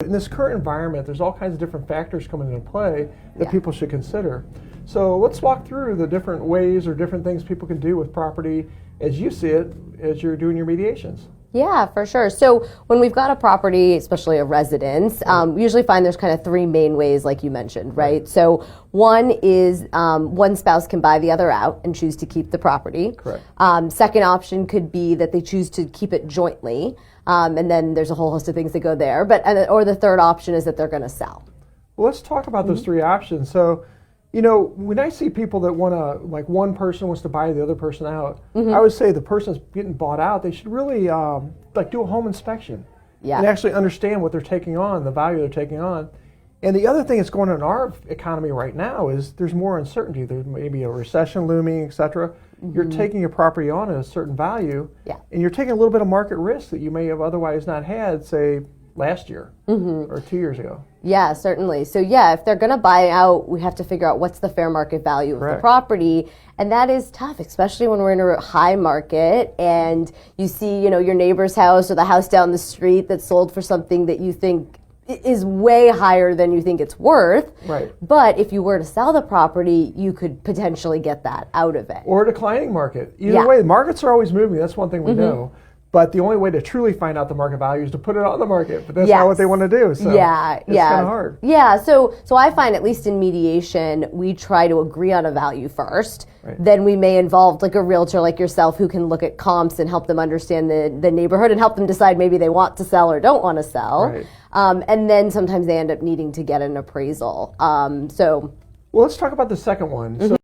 In this current environment, there's all kinds of different factors coming into play that people should consider. So let's walk through the different ways or different things people can do with property as you see it as you're doing your mediations. Yeah, for sure. So when we've got a property, especially a residence, we usually find there's kind of three main ways, like you mentioned, right? So one is one spouse can buy the other out and choose to keep the property. Correct. Second option could be that they choose to keep it jointly, and then there's a whole host of things that go there. Or the third option is that they're going to sell. Well, let's talk about those three options. So, you know, when I see people that want to, like one person wants to buy the other person out, I would say the person that's getting bought out, they should really like do a home inspection and actually understand what they're taking on, the value they're taking on. And the other thing that's going on in our economy right now is there's more uncertainty. There may be a recession looming, et cetera. You're taking your property on at a certain value, and you're taking a little bit of market risk that you may have otherwise not had, say, last year or 2 years ago. Yeah, certainly. So yeah, if they're going to buy out, we have to figure out what's the fair market value of the property. And that is tough, especially when we're in a high market and you see, you know, your neighbor's house or the house down the street that's sold for something that you think is way higher than you think it's worth. Right. But if you were to sell the property, you could potentially get that out of it. Or a declining market. Either way, markets are always moving. That's one thing we know. But the only way to truly find out the market value is to put it on the market. But that's not what they want to do. So it's kind of hard. Yeah. So I find, at least in mediation, we try to agree on a value first. Then we may involve like a realtor like yourself who can look at comps and help them understand the neighborhood and help them decide maybe they want to sell or don't want to sell. And then sometimes they end up needing to get an appraisal. Well, let's talk about the second one. So